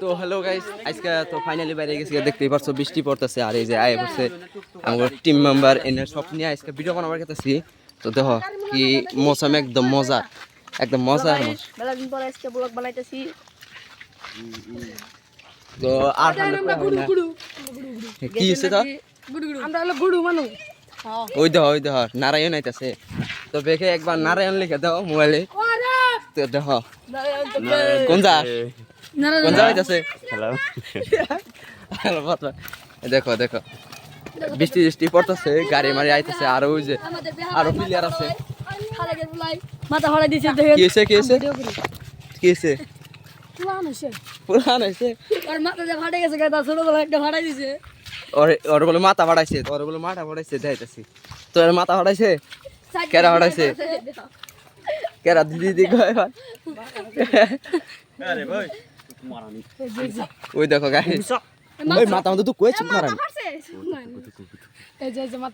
তো hello guys, আজকে তো ফাইনালি বাইরে গেছি, দেখতেই পারছো বৃষ্টি পড়তেছে। আর এই যে আয় পড়ছে আমার টিম মেম্বার এনে সব নিয়ে আজকে ভিডিও বানাবার গেতেছি। তো দেখো কি মৌসুম, একদম মজা, একদম মজা। মেলা দিন পরে আজকে ব্লগ বানাইতেছি। তো আর কি হচ্ছে? তো আমরা হলো গুড়ু মানুষ। ওই দেহ নারায়ণ আইতাছে। তো দেখে একবার নারায়ণ লিখে দাও মোবাইলে। তো দেখো কোন যা আইতাছে। দেখো দেখো বৃষ্টি বৃষ্টি পড়তেছে, গাড়ি মারি আইতেছে। আর ওই যে আরো প্লেয়ার আছে। মাথা হড়াই দিয়েছে। কি হয়েছে কি হয়েছে কি হয়েছে? পুরান হয়েছে। ওর মাথা যে ফাটে গেছে, গায়ে ছোটবেলা একটা ফাটাই দিছে। ওর বলে মাথা ফাটাইছে, ওর বলে মাথা ফাটাইছে দেখাইতেছি। তো এর মাথা ফাটাইছে, কেরা ফাটাইছে? কেরা দিদি কয় ভাই? ওই দেখো গাড়ি, ওই মাথা মতো তো কয়েছে মারানি।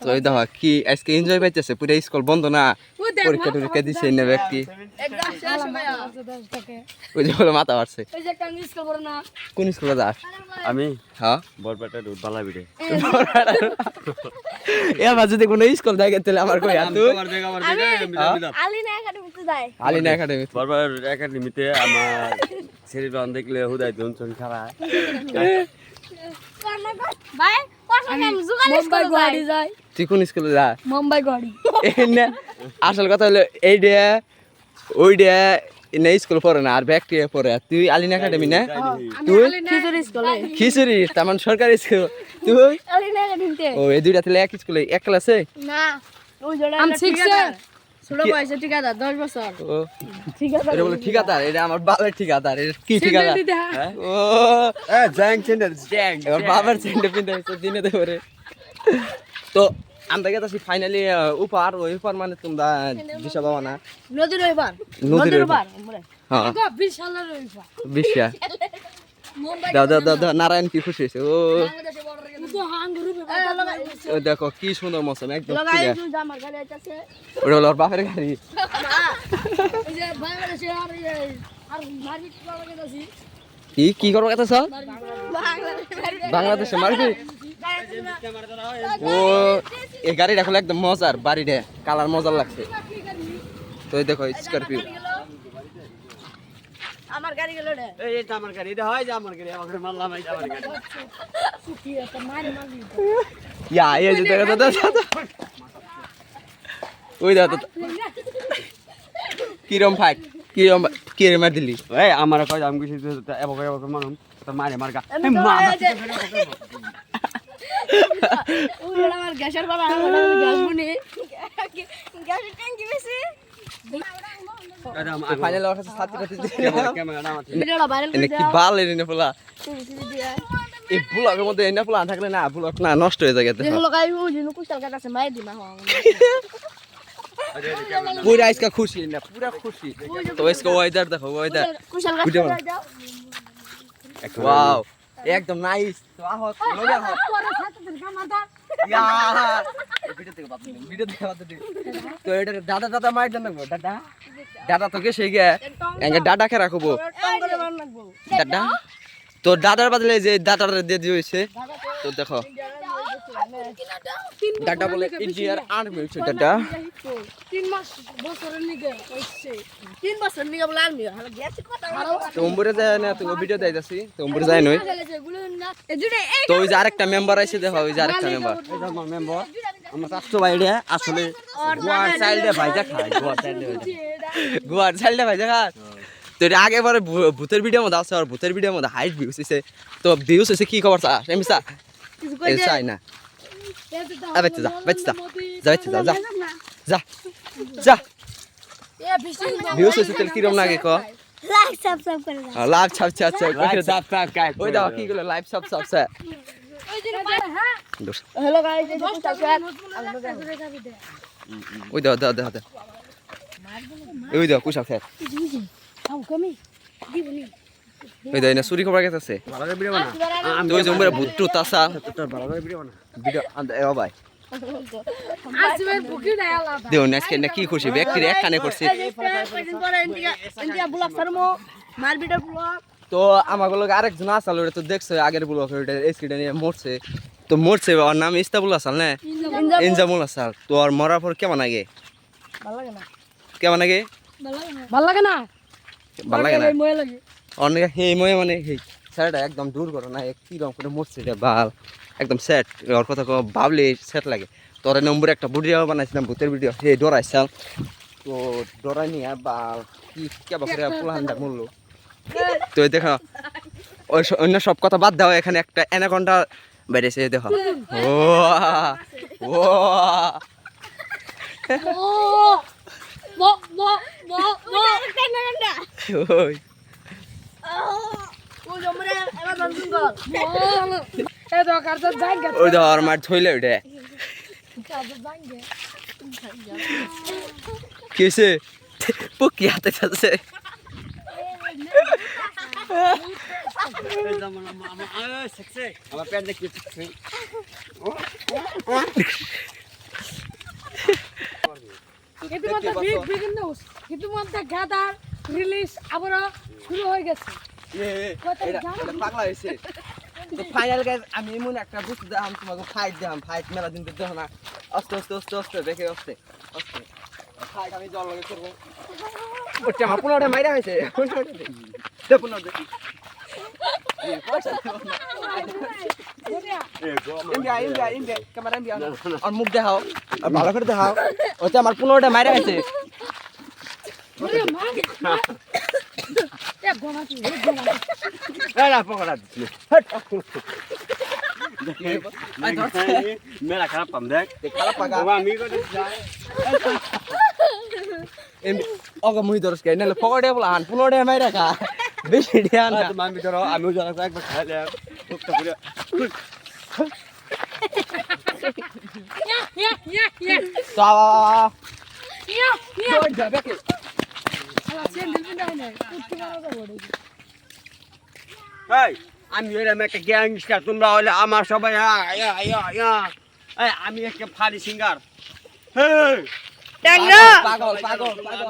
তো ওই দেখো কি আজকে এনজয় পাইতেছে, পুরো স্কুল বন্ধ না, পরীক্ষা টরীক্ষা দিচ্ছে না ব্যক্তি। ওই যে বলে মাথা ফাটছে। কোন স্কুলে যাস? আমি হ্যাঁ বরপেটা রোড বালাবিড়ে। এবার যদি কোনো স্কুল দেখে তাহলে আমার কই আর তুই আলিনা একাডেমিতে যাই। আলিনা একাডেমি। বরপেটা একাডেমিতে আমার শরীর রন দেখলে হুদায় জনসন খারাপ। ভাই মুম্বাই গুয়াহাটি যাই। তুই কোন স্কুলে যা? মুম্বাই গুয়াহাটি। আসল কথা হলো এই ডে ওই ডে না স্কুল পড়ে না, আর ব্যক্তি পড়ে। তুই আলিনা একাডেমি না? তুই খিচুড়ি স্কুলে। খিচুড়ি তার মানে সরকারি স্কুল। তুই আলিনা একাডেমিতে। ও এই দুইটা তাহলে এক স্কুলে এক ক্লাসে? না ওই জোড়া আমি ঠিকাদার। ছোট বয়সে ঠিকাদার 10 বছর। ও ঠিকাদার। এটা বলে ঠিকাদার, এটা আমার বাবার ঠিকাদার। এটা কি ঠিকাদার? ও জ্যাং সেন্টার জ্যাং আমার বাবার সেন্টে পিনতে হচ্ছে দিনে ধরে। তো আমরা গেছি ফাইনালি উপহার। ওই উপহার মানে তোমরা দিশা পাবা না, নদীর ওইবার। নদীর ওইবার। হ্যাঁ বিশালের ওইবার। বিশ্বা মুম্বাই দাও দাও দাও দাও। নারায়ণ কি খুশি হয়েছে। ও বাংলাদেশে বড় রে তো হাঙ্গুরু ও দেখো কি সুন্দর মৌসুম, একদম লাগাই clear। তুই আমার গাড়ি আইতাছে। ওটা হলো ওর বাপের গাড়ি। এই যে বাংলাদেশে আর মার্কেট পাওয়া গেছে। কি কি করবো কথা স্যার? বাংলাদেশে বাংলাদেশে মারবি? ও এই গাড়িটা হলো একদম মজার, বাড়িটা কালার মজার লাগছে। তো এই দেখো স্করপিও। আমার গাড়ি গেল রে। এই এটা আমার গাড়ি, এটা হয় যে আমার গাড়ি, আমাকে মারলাম এই আমার গাড়ি। কি একটা মারবি। ইয়া এই যে দেখো দাদা ওই দাদা কিরম ফাইট, কিরম মার দিলি? এই আমার কয় আমি কিছু এবারে এবারে মারুম তো মারে মারগা। ওই আমার গ্যাসের বাবা আমার গ্যাস বুনি। গ্যাসের ট্যাঙ্কি বেশি। ফাইনাল ওর কাছে সাথে সাথে ক্যামেরাটা আমার ভিডিওটা ভাইরাল করে এনে কি দাও। বাল এনে পোলা। সিরি দিয়া। এই ব্লগের মধ্যে এনে পোলা থাকলে না, ব্লগ না নষ্ট হয়ে যায়। দেখো গাই ও জিনু কুশাল কাটা আছে মাই দিমা হওয়া। পুরা আজকে খুশি না, পুরা খুশি। তো इसका ওয়েদার দেখো, ওয়েদার কুশাল ভিডিও কাটা বানাও। দাও। ওয়াও একদম নাইস। তো আহ লগে আহ তোরা সাথে কামাদা। ইয়া ভিডিও থেকে বাদ দিন, ভিডিও থেকে বাদ দিন। তো এটা দাদা দাদা মার দেন না দাদা, দাদা তো কে সেই গে এঙ্গে দাদা কে রাখবো টং করে মার লাগবো। দাদা। তো দাদার বদলে যে দাদার দিয়ে দিয়েছে। তো দেখো দাদা বলে ইন্ডিয়ার আর্মি হচ্ছে দাদা। 3 মাস বছরের নিগে হইছে। 3 বছর নিগে বলে আর্মি হলো গ্যাস কথা। তো উম্বরে যায় না, তো ভিডিও দেখাইতাছি। তো উম্বরে যায় নই। তো ওই যে আরেকটা মেম্বার আছে, দেখো ওই যে আরেকটা মেম্বার। এটা আমার মেম্বার, আমার চাচু ভাইরে আসলে গোয়ার চাইল্ডে ভাইজা খায়, গোয়ার চাইল্ডে ভাইজা। গোয়ার চাইল্ডে ভাই জায়গা। তো এটা আগে পরে ভূতের ভিডিও মধ্যে আছে, আর ভূতের ভিডিওর মধ্যে হাইট ভিউস হইছে। তো ভিউস হইছে কি খবর চা এমসা এ চাই না। আ বেচ্চা যা, বেচ্চা যা, বেচ্চা যা, যা যা যা। ভিউস হইছে তেল কিরম লাগে ক? লাইক সাবস্ক্রাইব করে দাও। লাইভ ছাপ ছাপ ছাপ লাইক সাবস্ক্রাইব কাই ওই দাও কি গুলো লাইভ ছাপ ছাপ ছাপ। হ্যালো গাইস, এই যে কুশাল ওই দাও দাও দাও দাও ওই দাও কুশাল খেত। আও কমি দিবনি। ওই দাও না চুরি খবর গেছে। ভালো করে ভিডিও বানা। তো ওই যে উম্বরে ভূত টুত আসা তোর ভালো করে ভিডিও বানা। ভিডিও ও ভাই আসবে বুকি না আলাদা। দেও আজকে না কি খুশি ব্যক্তির এক কানে করছে। ইন্ডিয়া ব্লগ শর্মো মারবিটার ব্লগ তো আমাকে লোক আরেকজন আসাল ওটা তো দেখছো আগের ব্লক ওটা এসকিটা নিয়ে মরছে তো মরছে ওর নাম ইস্তাবুল আসাল না ইনজামুল আসাল তো আর মরার পর কেমন আগে ভালো লাগে না কেমন আগে ভালো লাগে না ভালো লাগে না মজা লাগে অনেক হেই ময়ে মানে হেই স্যারটা একদম দূর করো না কি রকম করে মরছে এটা বাল একদম সেট ওর কথা ভাবলে সেট লাগে তোর নম্বরে একটা ভিডিও বানাইছিলাম ভূতের ভিডিও হে ডরাইছাল তো ডরাই নিয়ে বাল কি কেবা করে পুলাহানটা মরলো তো দেখো ওই অন্য সব কথা বাদ দাও এখানে একটা অ্যানাকন্ডা বেরিয়েছে দেখো ও ও ওই ওই তো আর মার থইলে ওইটা কি হয়েছে পুকি হাতে যাচ্ছে আমার পেট দেখি ইতিমধ্যে গাদার রিলিজ আবার শুরু হয়ে গেছে পাগলা হয়েছে তো ফাইনাল গাইজ আমি এমন একটা বুঝতে দেখাম তোমাকে ফাইট দেখাম ফাইট মেলা দিন দেখো না আস্তে আস্তে আস্তে আস্তে দেখে আস্তে আস্তে ফাইট আমি জল লগে করবো ওটা আমার পুনরায় মাইরা হয়েছে পুনর দেখি আর মুখ দেখাও আর ভালো করে দেখাও ওটা আমার পুনরায় মাইরা হয়েছে মেলা খারাপ পাম দেখ খারাপ পাকা আমি ওকে মুই দরস কে নালে পকড়ে বলা আন পুনড়ে মাই রাখা বেশি ধ্যান না আমি ধরো আমিও যারা একবার খাইলে টুকটা করে তো যাবে কে এই আমি এরকম একটা গ্যাংস্টার তোমরা হলে আমার সবাই আমি একটা ফানি সিঙ্গার পাগল পাগল পাগল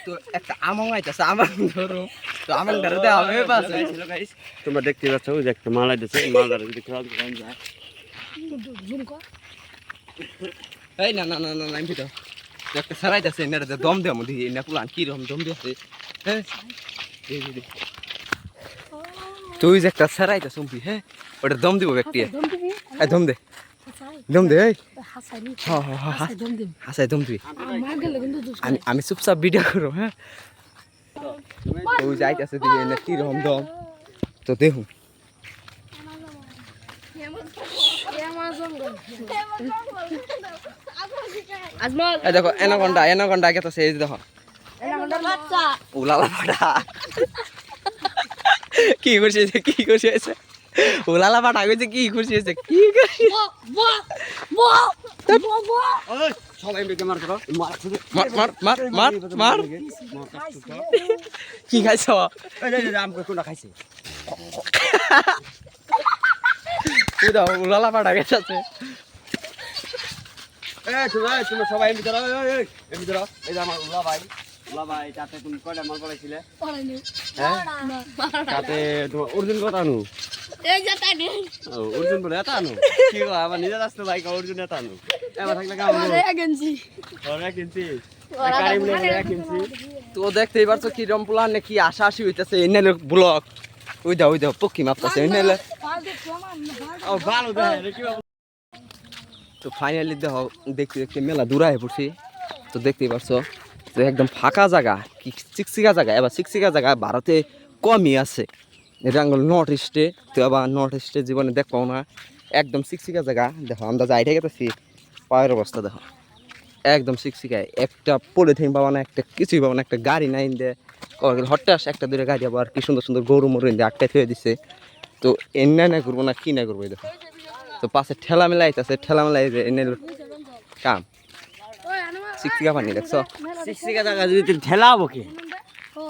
তো একটা আমং আইতাছে আমং ধরো তো আমং ধরে দেওয়া হবে পাশে তোমরা দেখতে পাচ্ছ ওই যে একটা মাল আইতেছে মালদার যদি খাওয়া যায় এই না না না না না ভিতর একটা সারাইতাছে এনে দম দেও মধ্যে এনে পুলান কি রকম দম দিছে হ্যাঁ তুই যে একটা সারাইতাছ উম্পি হ্যাঁ ওটা দম দিব ব্যক্তি এই দম দে দম দে এই হাসাই দম দিবি আমি চুপচাপ ভিডিও করো হ্যাঁ তুই যাইতাছে দিকে এনে কি রকম দম তো দেখুন এই দেখো এনাকন্ডা গেছে এই দেখো উলালা ফাটা কি করছে কি করছে উলালা ফাটা কইছে কি করছে কি সবাই মিলে মার করো মার মার মার মার মার কি খাইছ আমাকে কোনটা খাইছে তুই দাও উলালা ফাটা গেছে তুমি সবাই এমনি ধরো এমনি ধরো এই যে আমার উলা ভাই তাতে তুমি কয়টা মাল পড়াইছিলে হ্যাঁ তাতে তোমার অর্জুন কথা আনু অর্জুন বলে এটা আনু কি আমার নিজের আসতো ভাই অর্জুন এটা আনু এবার থাকলে কিনছি তো দেখতেই পারছো কি রমপুলান কি আশা আসি হইতেছে এনে ব্লক ওই দাও পক্ষী মাপতাছে এনে ভালো তো ফাইনালি দেখো দেখতে দেখতে মেলা দূরায় পড়ছি তো দেখতেই পারছো তো একদম ফাঁকা জায়গা কি চিকচিকা জায়গা এবার চিকচিকা জায়গা ভারতে কমই আছে এটা নর্থ ইস্টে তো আবার নর্থ ইস্টে জীবনে দেখো না একদম চিকচিকা জায়গা দেখো আমরা যাইতে গেতেছি পায়ের অবস্থা দেখো একদম চিকচিকায় একটা পলিথিন পাবো না একটা কিছুই পাবো না একটা গাড়ি নাই দে হঠাৎ একটা দূরে গাড়ি আবার কি সুন্দর সুন্দর গরু মরু দিয়ে আটকাই থয়ে দিছে তো এনে না করবো না কি না করবো দেখো তো পাশে ঠেলা মেলা আইতেছে ঠেলা মেলা এনে কাম চিকচিকা পানি দেখছো শিক্ষিকা জায়গা যদি তুমি ঠেলাবো কি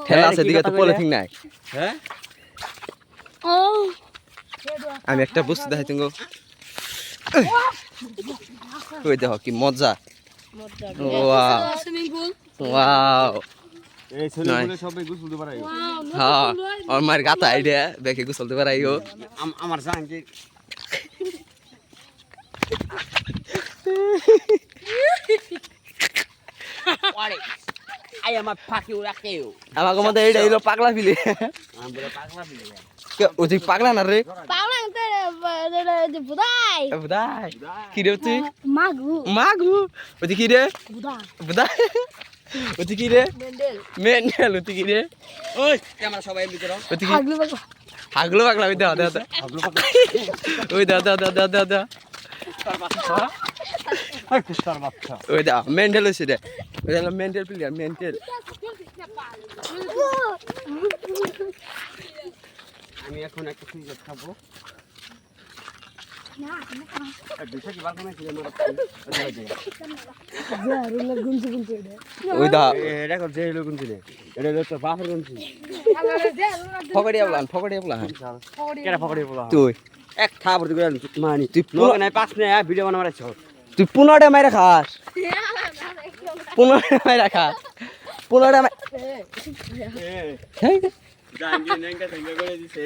ঠেলা আছে দিকে তো পলিথিন নাই হ্যাঁ আমি একটা বুঝতে দেখাই তুমি ওই দেখো কি মজা ওয়াও ওয়াও এই ছেলেগুলো সবাই গোসল দিতে পারে হ্যাঁ আমার মায়ের গাতা আইডিয়া দেখে গুছলতে পারাইও আমার জান কি আই আমার ফাঁকি ওরা কেউ আমাকে মধ্যে এইটা হইলো পাগলা ফিলে আমরা পাগলা বিলে ও তুই পাগলা না রে পাগলা তো বুদাই বুদাই কি রে তুই মাগু মাগু ও তুই কি রে বুদা বুদাই ও তুই কি রে মেন্ডেল মেন্ডেল ও তুই কি রে ওই আমরা সবাই এমনি করো ও তুই কি হাগলু বাবা হাগলো পাগলা ওই দাও দাও হাগলু পাগলা ওই দাও দাও দাও দাও দাও ওই কুস্তার বাচ্চা ওই দাও মেন্ডেল হইছে রে ওই হলো মেন্টাল প্লেয়ার মেন্টাল আমি এখন একটা সিগারেট খাবো দুশো কি বালকনে ছিল ওই দাও এটা কর যে লোক ছিল এটা হলো তো বাপের কোন ছিল ফকড়িয়া বলান কেডা পকড়ে বলা তুই এক থাপ করে মানি তুই লোক নাই পাস নাই ভিডিও বানাবার আছে তুই 15টা মাইরা খাস 15টা মাইরা খাস 15টা জান দিয়ে নেঙ্গা থেকে করে দিছে